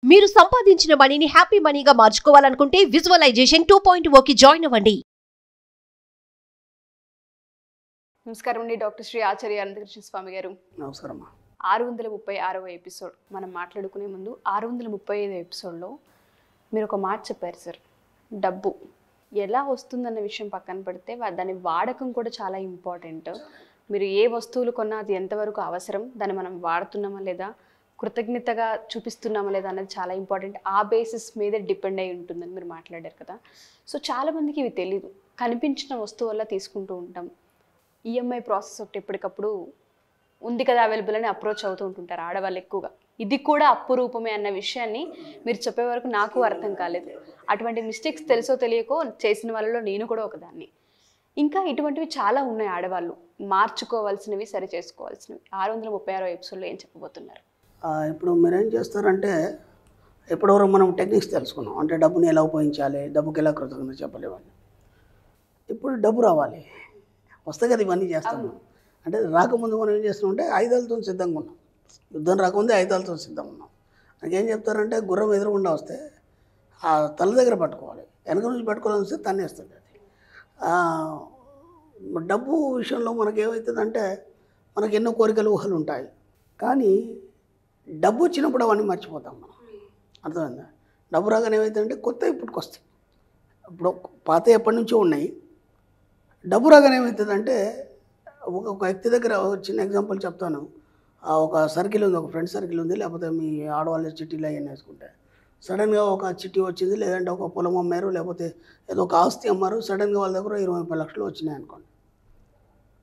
మీరు సంపాదించిన మనీని హ్యాపీ మనీగా మార్చుకోవాలనుకుంటే విజువలైజేషన్ 2.0కి జాయిన్ అవ్వండి. నమస్కారం అండి. డాక్టర్ శ్రీ ఆచార్య అనంతకృష్ణ స్వామి గారు. నమస్కారం. 636వ ఎపిసోడ్ మనం మాట్లాడుకునే ముందు 635వ ఎపిసోడ్లో మీరు ఒక మాట చెప్పారు సార్. డబ్బు ఎలా వస్తుందన్న విషయం పక్కన పెడితే దాని వాడకం కూడా చాలా ఇంపార్టెంట్. మీరు ఏ వస్తువులు కొన్నా అది ఎంతవరకు అవసరం, దాన్ని మనం వాడుతున్నామా లేదా, కృతజ్ఞతగా చూపిస్తున్నామా లేదా అన్నది చాలా ఇంపార్టెంట్. ఆ బేసిస్ మీదే డిపెండ్ అయి ఉంటుందని మీరు మాట్లాడారు కదా. సో చాలామందికి ఇవి తెలీదు. కనిపించిన వస్తువు వల్ల తీసుకుంటూ ఉంటాం. ఈఎంఐ ప్రాసెస్ ఒకటి ఎప్పటికప్పుడు ఉంది కదా అవైలబుల్ అని అప్రోచ్ అవుతూ ఉంటుంటారు ఆడవాళ్ళు ఎక్కువగా. ఇది కూడా అప్పు రూపమే అన్న విషయాన్ని మీరు చెప్పే వరకు నాకు అర్థం కాలేదు. అటువంటి మిస్టేక్స్ తెలుసో తెలియకో చేసిన వాళ్ళలో నేను కూడా ఒకదాన్ని. ఇంకా ఇటువంటివి చాలా ఉన్నాయి ఆడవాళ్ళు మార్చుకోవాల్సినవి, సరి చేసుకోవాల్సినవి. 636వ ఎపిసోడ్లో ఏం చెప్పబోతున్నారు? ఇప్పుడు మీరేం చేస్తారంటే, ఎప్పటివరకు మనం టెక్నిక్స్ తెలుసుకున్నాం. అంటే డబ్బుని ఎలా ఉపయోగించాలి, డబ్బుకి ఎలా కృతజ్ఞత చెప్పలేవాలి. ఇప్పుడు డబ్బు రావాలి, వస్తే కదా ఇవన్నీ చేస్తాము. అంటే రాకముందు మనం ఏం చేస్తున్నాం అంటే ఆయుధాలతో సిద్ధంగా ఉన్నాం. యుద్ధం రాకముందే ఆయుధాలతో సిద్ధంగా ఉన్నాం. నాకేం చెప్తారంటే, గుర్రం ఎదురుగుండా వస్తే ఆ తల దగ్గర పట్టుకోవాలి, వెనక నుంచి పట్టుకోవాలని వస్తే తన్నేస్తుంది అది. డబ్బు విషయంలో మనకేమవుతుందంటే, మనకి ఎన్నో కోరికలు ఊహలు ఉంటాయి. కానీ డబ్బు వచ్చినప్పుడు అవన్నీ మర్చిపోతాం మనం. అర్థమైందా? డబ్బు రాగానే ఏమవుతుందంటే కొత్తవి పుట్టుకొస్తాయి. ఇప్పుడు పాత ఎప్పటి నుంచో ఉన్నాయి. డబ్బు రాగానే ఏమవుతుందంటే, ఒక వ్యక్తి దగ్గర చిన్న ఎగ్జాంపుల్ చెప్తాను. ఒక సర్కిల్ ఉంది, ఒక ఫ్రెండ్ సర్కిల్ ఉంది, లేకపోతే మీ ఆడవాళ్ళ చిట్టీలు అవన్నీ వేసుకుంటే సడన్గా ఒక చిట్టి వచ్చింది, లేదంటే ఒక పొలం అమ్మారు, లేకపోతే ఏదో ఒక ఆస్తి అమ్మారు. సడన్గా వాళ్ళ దగ్గర 20-30 లక్షలు వచ్చినాయి అనుకోండి.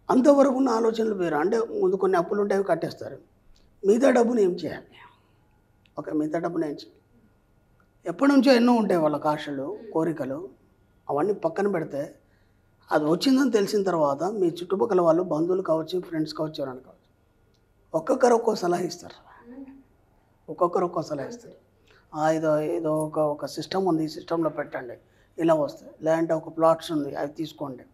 అంతవరకు ఉన్న ఆలోచనలు వేరు. అంటే ముందు కొన్ని అప్పులు ఉంటాయి, అవి కట్టేస్తారు. మిగతా డబ్బుని ఏం చేయాలి? మిగతా డబ్బుని ఏం చేయాలి? ఎప్పటి నుంచో ఎన్నో ఉంటాయి వాళ్ళకి ఆశలు, కోరికలు. అవన్నీ పక్కన పెడితే అది వచ్చిందని తెలిసిన తర్వాత మీ చుట్టుపక్కల వాళ్ళు, బంధువులు కావచ్చు, ఫ్రెండ్స్ కావచ్చు, ఎవరైనా కావచ్చు, ఒక్కొక్కరు ఒక్కో సలహా ఇస్తారు. ఏదో ఒక సిస్టమ్ ఉంది, ఈ సిస్టంలో పెట్టండి, ఇలా వస్తాయి. లేదంటే ఒక ప్లాట్స్ ఉంది, అవి తీసుకోండి.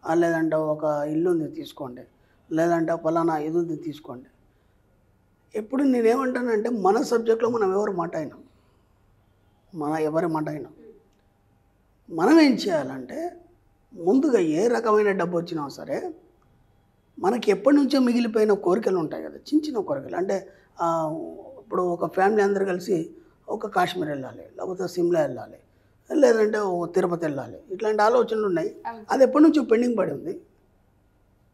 లేదంటే ఒక ఇల్లు ఉంది, తీసుకోండి. లేదంటే ఫలానా ఇది ఉంది, తీసుకోండి. ఎప్పుడు నేనేమంటానంటే, మన సబ్జెక్ట్లో మనం ఎవరి మాట అయినాం, మనం ఏం చేయాలంటే, ముందుగా ఏ రకమైన డబ్బు వచ్చినా సరే మనకి ఎప్పటి నుంచో మిగిలిపోయిన కోరికలు ఉంటాయి కదా, చిన్న చిన్న కోరికలు. అంటే ఇప్పుడు ఒక ఫ్యామిలీ అందరు కలిసి ఒక కాశ్మీర్ వెళ్ళాలి, లేకపోతే సిమ్లా వెళ్ళాలి, లేదంటే తిరుపతి వెళ్ళాలి, ఇట్లాంటి ఆలోచనలు ఉన్నాయి. అది ఎప్పటి నుంచో పెండింగ్ పడి ఉంది,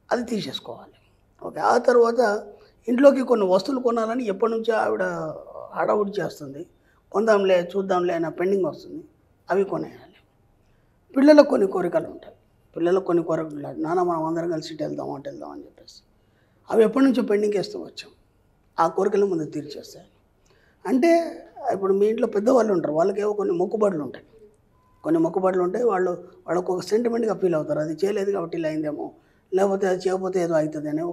అది తీసేసుకోవాలి. ఆ తర్వాత ఇంట్లోకి కొన్ని వస్తువులు కొనాలని ఎప్పటి నుంచో ఆవిడ హడావుడి చేస్తుంది, కొందాంలే చూద్దాంలే అన్న పెండింగ్ వస్తుంది, అవి కొనేయాలి. పిల్లలకు కొన్ని కోరికలు ఉంటాయి, నాన్న మనం అందరం కలిసి ఇటు వెళ్దాం అని చెప్పేసి అవి ఎప్పటి నుంచో పెండింగ్ వేస్తూ వచ్చాం. ఆ కోరికలు ముందు తీర్చేస్తాయి. అంటే ఇప్పుడు మీ ఇంట్లో పెద్దవాళ్ళు ఉంటారు, వాళ్ళకేవో కొన్ని మొక్కుబడులు ఉంటాయి. వాళ్ళకు ఒక సెంటిమెంట్గా ఫీల్ అవుతారు. అది చేయలేదు కాబట్టి ఇలా అయిందేమో, లేకపోతే అది చేయకపోతే ఏదో అవుతుంది అనే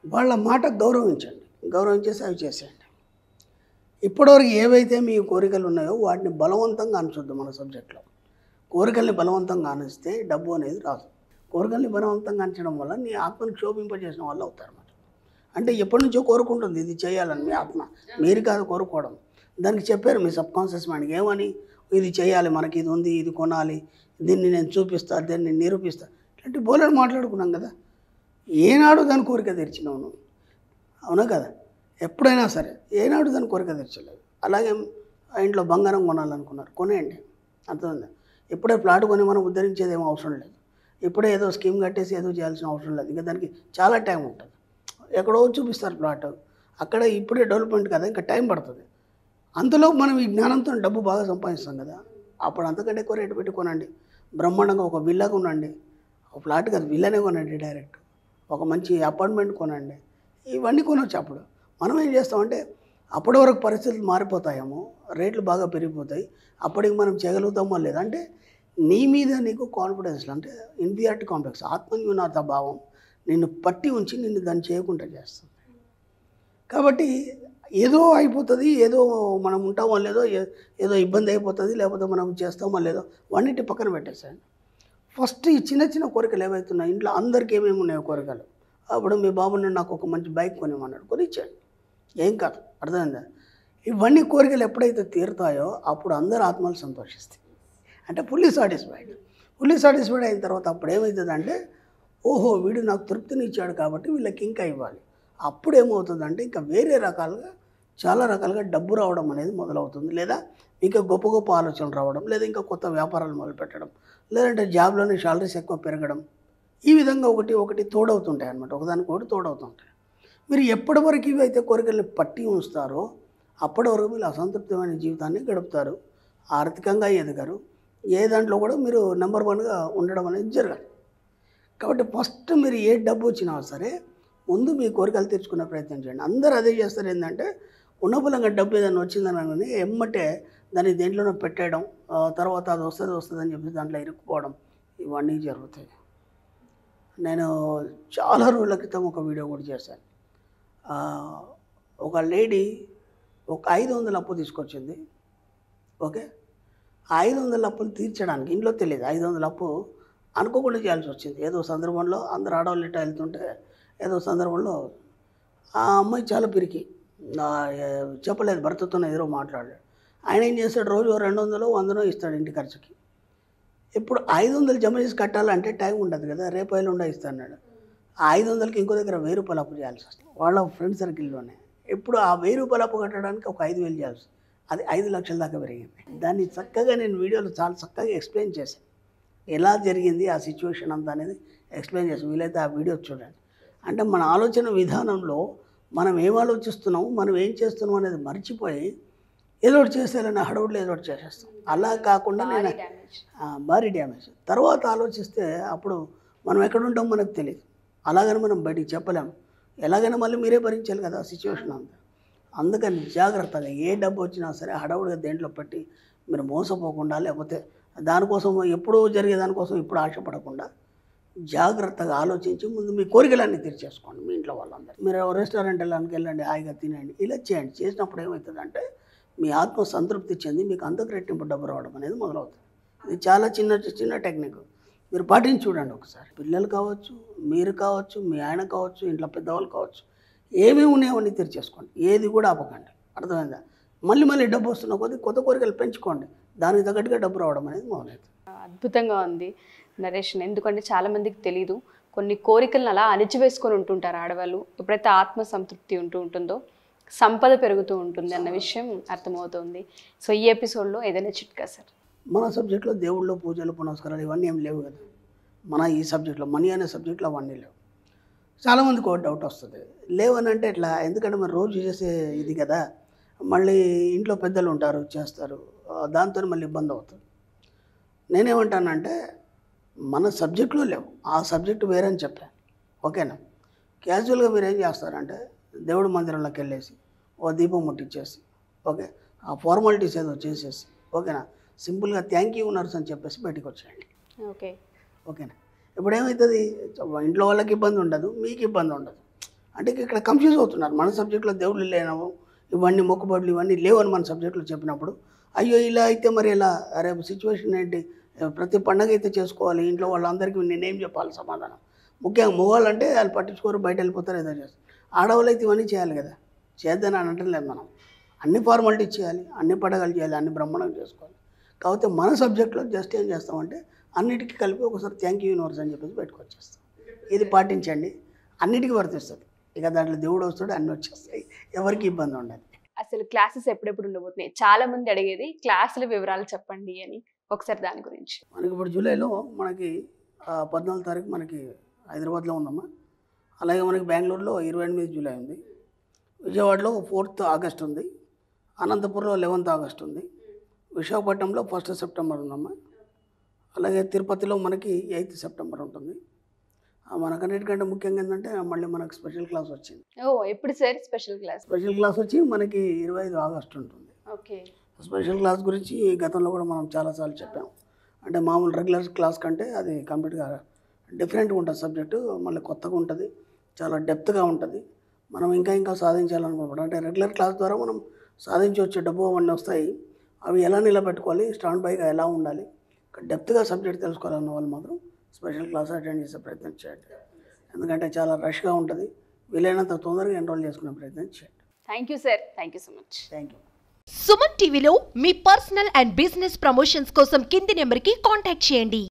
వాళ్ళ మాట గౌరవించేసి అవి చేసేయండి. ఇప్పటివరకు ఏవైతే మీ కోరికలు ఉన్నాయో వాటిని బలవంతంగా అనచొద్దు. మన సబ్జెక్ట్లో కోరికల్ని బలవంతంగా అనిస్తే డబ్బు అనేది రాదు. కోరికల్ని బలవంతంగా అంచడం వల్ల నీ ఆత్మను క్షోభింపజేసిన వాళ్ళు అవుతారు అన్నమాట. అంటే ఎప్పటి నుంచో కోరుకుంటుంది ఇది చేయాలని మీ ఆత్మ, మీరు కాదు కోరుకోవడం. దానికి చెప్పారు మీ సబ్కాన్షియస్ మైండ్కి ఏమని, ఇది చేయాలి, మనకి ఇది ఉంది, ఇది కొనాలి, దీన్ని నేను చూపిస్తా, దీన్ని నిరూపిస్తా, ఇలాంటి బోలెడు మాట్లాడుకున్నాం కదా. ఏనాడు దాని కోరిక తీర్చినావు నువ్వు? అవునా కదా? ఎప్పుడైనా సరే ఏనాడు దాని కోరిక తీర్చలేదు. అలాగే ఇంట్లో బంగారం కొనాలనుకున్నారు, కొనేయండి. అర్థమైందా? ఇప్పుడే ప్లాట్ కొని మనం ఉద్ధరించేది ఏమో అవసరం లేదు. ఇప్పుడే ఏదో స్కీమ్ కట్టేసి ఏదో చేయాల్సిన అవసరం లేదు. ఇంకా దానికి చాలా టైం ఉంటుంది. ఎక్కడో చూపిస్తారు ప్లాట్, అక్కడ ఇప్పుడే డెవలప్మెంట్ కదా, ఇంకా టైం పడుతుంది. అంతలో మనం ఈ జ్ఞానంతో డబ్బు బాగా సంపాదిస్తాం కదా, అప్పుడు అంతకంటే ఎక్కువ రేటు పెట్టి కొనండి. బ్రహ్మాండంగా ఒక విల్లా కొనండి, ఒక ప్లాట్ కదా, విల్లానే కొనండి, డైరెక్ట్ ఒక మంచి అపార్ట్మెంట్ కొనండి. ఇవన్నీ కొనవచ్చు. అప్పుడు మనం ఏం చేస్తామంటే, అప్పటి వరకు పరిస్థితులు మారిపోతాయేమో, రేట్లు బాగా పెరిగిపోతాయి, అప్పటికి మనం చేయగలుగుతామో లేదా. అంటే నీ మీద నీకు కాన్ఫిడెన్స్, అంటే ఇన్ఫీరియారిటీ కాంప్లెక్స్, ఆత్మన్యూనత భావం నిన్ను పట్టి ఉంచి నిన్ను దాన్ని చేయకుండా చేస్తుంది. కాబట్టి ఏదో అయిపోతుంది, ఏదో మనం ఉంటామో లేదో, ఏదో ఇబ్బంది అయిపోతుంది, లేకపోతే మనం చేస్తామో లేదో, వన్నిటి పక్కన పెట్టేసాయండి. ఫస్ట్ ఈ చిన్న చిన్న కోరికలు ఏవైతున్నాయి, ఇంట్లో అందరికీ ఏమేమి ఉన్నాయో కోరికలు. అప్పుడు మీ బాబు నాకు ఒక మంచి బైక్ కొనిమన్నాడు, కొనిచ్చాడు, ఏం కాదు. అర్థమైందా? ఇవన్నీ కోరికలు ఎప్పుడైతే తీరుతాయో అప్పుడు అందరు ఆత్మలు సంతోషిస్తాయి. అంటే ఫుల్లీ సాటిస్ఫైడ్ అయిన తర్వాత అప్పుడు ఏమవుతుందంటే ఓహో వీడు నాకు తృప్తిని ఇచ్చాడు కాబట్టి వీళ్ళకి ఇంకా ఇవ్వాలి. అప్పుడు ఏమవుతుందంటే ఇంకా వేరే రకాలుగా చాలా రకాలుగా డబ్బు రావడం అనేది మొదలవుతుంది. లేదా ఇంకా గొప్ప గొప్ప ఆలోచనలు రావడం, లేదా ఇంకా కొత్త వ్యాపారాలు మొదలుపెట్టడం, లేదంటే జాబ్లోని శాలరీస్ ఎక్కువ పెరగడం, ఈ విధంగా ఒకటి తోడవుతుంటాయి అన్నమాట. ఒకదానికి ఒకటి తోడవుతుంటాయి. మీరు ఎప్పటి వరకు ఇవి అయితే కోరికల్ని పట్టి ఉంచుతారో అప్పటి వరకు మీరు అసంతృప్తమైన జీవితాన్ని గడుపుతారు, ఆర్థికంగా ఎదగరు, ఏ దాంట్లో కూడా మీరు నెంబర్ 1గా ఉండడం అనేది జరగదు. కాబట్టి ఫస్ట్ మీరు ఏ డబ్బు వచ్చినా సరే ముందు మీ కోరికలు తీర్చుకునే ప్రయత్నం చేయండి. అందరూ అదే చేస్తారు. ఏంటంటే ఉన్నపలంగా డబ్బు ఏదైనా వచ్చిందని ఎమ్మటే దాన్ని దేంట్లోనో పెట్టేయడం, తర్వాత అది వస్తుంది అని చెప్పి దాంట్లో ఇరుక్కుపోవడం, ఇవన్నీ జరుగుతాయి. నేను చాలా రోజుల క్రితం ఒక వీడియో కూడా చేశాను. ఒక లేడీ ఒక 500 అప్పు తీసుకొచ్చింది. ఓకే, 500 అప్పులు తీర్చడానికి ఇంట్లో తెలియదు. 500 అప్పు అనుకోకుండా చేయాల్సి వచ్చింది. ఏదో సందర్భంలో అందరు ఆడవాళ్ళు ఇట్లా వెళ్తుంటే ఏదో సందర్భంలో ఆ అమ్మాయి చాలా పిరికి, చెప్పలేదు, భర్తతో ఏదో మాట్లాడాడు. ఆయన ఏం చేస్తాడు, రోజు 200 100 ఇస్తాడు ఇంటి ఖర్చుకి. ఇప్పుడు 500 జమ చేసి కట్టాలంటే టైం ఉండదు కదా, రేపు ఎల్లుండా ఇస్తాడు. ఆ 500కి ఇంకో దగ్గర 1000 రూపాయలు అప్పు చేయాల్సి వస్తుంది వాళ్ళ ఫ్రెండ్ సర్కిల్లోనే. ఇప్పుడు ఆ 1000 రూపాయలు అప్పు కట్టడానికి ఒక 5000 చేయాల్సి వస్తుంది. అది 5 లక్షల దాకా పెరిగింది. దాన్ని చక్కగా నేను వీడియోలో చాలా చక్కగా ఎక్స్ప్లెయిన్ చేశాను. ఎలా జరిగింది ఆ సిచ్యువేషన్ అంతా అనేది ఎక్స్ప్లెయిన్ చేసాను. వీలైతే ఆ వీడియో చూడండి. అంటే మన ఆలోచన విధానంలో మనం ఏం ఆలోచిస్తున్నాము, మనం ఏం చేస్తున్నాం అనేది మర్చిపోయి ఏదో ఒకటి చేసేయాలని హడవుడిలో ఏదో ఒకటి చేసేస్తాం. అలా కాకుండా నేను భారీ డ్యామేజ్ తర్వాత ఆలోచిస్తే అప్పుడు మనం ఎక్కడుంటాం మనకు తెలియదు. అలాగని మనం బయటికి చెప్పలేము. ఎలాగైనా మళ్ళీ మీరే భరించాలి కదా ఆ సిచ్యువేషన్ అంతా. అందుకని జాగ్రత్తగా ఏ డబ్బు వచ్చినా సరే హడావుడిగా దేంట్లో పెట్టి మీరు మోసపోకుండా, లేకపోతే దానికోసం ఎప్పుడూ జరిగే దానికోసం ఇప్పుడు ఆశపడకుండా జాగ్రత్తగా ఆలోచించి ముందు మీ కోరికలన్నీ తీర్చేసుకోండి. మీ ఇంట్లో వాళ్ళందరూ మీరు రెస్టారెంట్ వెళ్ళండి, హాయిగా తినండి, ఇలా చేయండి. చేసినప్పుడు ఏమవుతుందంటే మీ ఆత్మ సంతృప్తి చెంది మీకు అంతకు రెట్టింపు డబ్బు రావడం అనేది మొదలవుతుంది. ఇది చాలా చిన్న టెక్నిక్. మీరు పాటించి చూడండి ఒకసారి. పిల్లలు కావచ్చు, మీరు కావచ్చు, మీ ఆయన కావచ్చు, ఇంట్లో పెద్దవాళ్ళు కావచ్చు, ఏమేమి ఉన్నాయో అన్నీ తీర్చేసుకోండి. ఏది కూడా ఆపకండి. అర్థమైందా? మళ్ళీ డబ్బు వస్తున్న కొద్దీ కొత్త కోరికలు పెంచుకోండి. దానికి తగ్గట్టుగా డబ్బు రావడం అనేది మొదలవుతుంది. అద్భుతంగా ఉంది నరేషన్. ఎందుకంటే చాలామందికి తెలీదు, కొన్ని కోరికలను అలా అణిచివేసుకొని ఉంటుంటారు ఆడవాళ్ళు. ఎప్పుడైతే ఆత్మ సంతృప్తి ఉంటుందో సంపద పెరుగుతూ ఉంటుంది అన్న విషయం అర్థమవుతుంది. సో ఈ ఎపిసోడ్లో ఏదైనా చిట్కా సార్? మన సబ్జెక్ట్లో దేవుళ్ళు, పూజలు, పునస్కారాలు ఇవన్నీ ఏం లేవు కదా. మన ఈ సబ్జెక్ట్లో మనీ అనే సబ్జెక్ట్లో అవన్నీ లేవు. చాలామందికి ఒక డౌట్ వస్తుంది, లేవని అంటే ఎట్లా, ఎందుకంటే మనం రోజు చేసే ఇది కదా, మళ్ళీ ఇంట్లో పెద్దలు ఉంటారు చేస్తారు, దాంతో మళ్ళీ ఇబ్బంది అవుతుంది. నేనేమంటానంటే మన సబ్జెక్టులో లేవు, ఆ సబ్జెక్టు వేరే అని చెప్పాను. ఓకేనా? క్యాజువల్గా మీరు ఏం చేస్తారంటే దేవుడి మందిరంలోకి వెళ్ళేసి ఓ దీపం ముట్టించేసి, ఓకే, ఆ ఫార్మాలిటీస్ ఏదో చేసేసి, ఓకేనా, సింపుల్గా థ్యాంక్ యూ నర్స్ అని చెప్పేసి బయటికి వచ్చేయండి. ఓకేనా? ఇప్పుడు ఏమవుతుంది, ఇంట్లో వాళ్ళకి ఇబ్బంది ఉండదు, మీకు ఇబ్బంది ఉండదు. అంటే ఇక్కడ కన్ఫ్యూజ్ అవుతున్నారు. మన సబ్జెక్టులో దేవుళ్ళు లేనవు, ఇవన్నీ మొక్కుబడులు ఇవన్నీ లేవని మన సబ్జెక్టులో చెప్పినప్పుడు, అయ్యో ఇలా అయితే మరి ఎలా, రేపు సిచ్యువేషన్ ఏంటి, ప్రతి పండగ అయితే చేసుకోవాలి, ఇంట్లో వాళ్ళందరికీ నేనేం చెప్పాలి సమాధానం. ముఖ్యంగా మగవాళ్ళు అంటే వాళ్ళు పట్టించుకోరు, బయట వెళ్ళిపోతారు, ఏదో చేస్తారు. ఆడవాళ్ళు అయితే ఇవన్నీ చేయాలి కదా, చేద్దని అనట్లేదు. మనం అన్ని ఫార్మాలిటీస్ చేయాలి, అన్ని పండగలు చేయాలి, అన్ని బ్రహ్మాండంగా చేసుకోవాలి. కాకపోతే మన సబ్జెక్టులో జస్ట్ ఏం చేస్తామంటే అన్నిటికీ కలిపి ఒకసారి థ్యాంక్ యూ యూనివర్స్ అని చెప్పేసి బయటకు వచ్చేస్తాం. ఇది పాటించండి, అన్నిటికీ వర్తిస్తుంది. ఇక దాంట్లో దేవుడు వస్తాడు, అన్నీ వచ్చేస్తాయి, ఎవరికి ఇబ్బంది ఉండదు. అసలు క్లాసెస్ ఎప్పుడెప్పుడు ఉండబోతున్నాయి? చాలా మంది అడిగేది క్లాసుల వివరాలు చెప్పండి అని. ఒకసారి దాని గురించి. మనకి ఇప్పుడు జూలైలో మనకి 14 తారీఖు మనకి హైదరాబాద్లో ఉందమ్మా. అలాగే మనకి బెంగళూరులో 28 జూలై ఉంది, విజయవాడలో 4th ఆగస్ట్ ఉంది, అనంతపురంలో 11th ఆగస్ట్ ఉంది, విశాఖపట్నంలో 1st సెప్టెంబర్ ఉందమ్మా. అలాగే తిరుపతిలో మనకి 8th సెప్టెంబర్ ఉంటుంది. మనకన్నిటికంటే ముఖ్యంగా ఏంటంటే మళ్ళీ మనకు స్పెషల్ క్లాస్ వచ్చింది. ఎప్పుడు sir special class? Special class వచ్చి మనకి 25 ఆగస్ట్ ఉంటుంది. ఓకే. స్పెషల్ క్లాస్ గురించి గతంలో కూడా మనం చాలాసార్లు చెప్పాం. అంటే మామూలు రెగ్యులర్ క్లాస్ కంటే అది కంప్లీట్గా డిఫరెంట్గా ఉంటుంది సబ్జెక్టు, మళ్ళీ కొత్తగా ఉంటుంది, చాలా డెప్త్గా ఉంటుంది. మనం ఇంకా సాధించాలనుకున్నప్పుడు అంటే రెగ్యులర్ క్లాస్ ద్వారా మనం సాధించవచ్చు, డబ్బు అవన్నీ వస్తాయి. అవి ఎలా నిలబెట్టుకోవాలి, స్టాండ్ బైగా ఎలా ఉండాలి, డెప్త్గా సబ్జెక్ట్ తెలుసుకోవాలన్న వాళ్ళు మాత్రం స్పెషల్ క్లాస్ అటెండ్ చేసే ప్రయత్నం చేయండి. ఎందుకంటే చాలా రష్గా ఉంటుంది, వీలైనంత తొందరగా ఎన్రోల్ చేసుకునే ప్రయత్నం చేయండి. Thank you sir, thank you so much. Thank you. Suman టీవీలో మీ పర్సనల్ అండ్ బిజినెస్ ప్రమోషన్స్ కోసం కింది నెంబర్కి కాంటాక్ట్ చేయండి.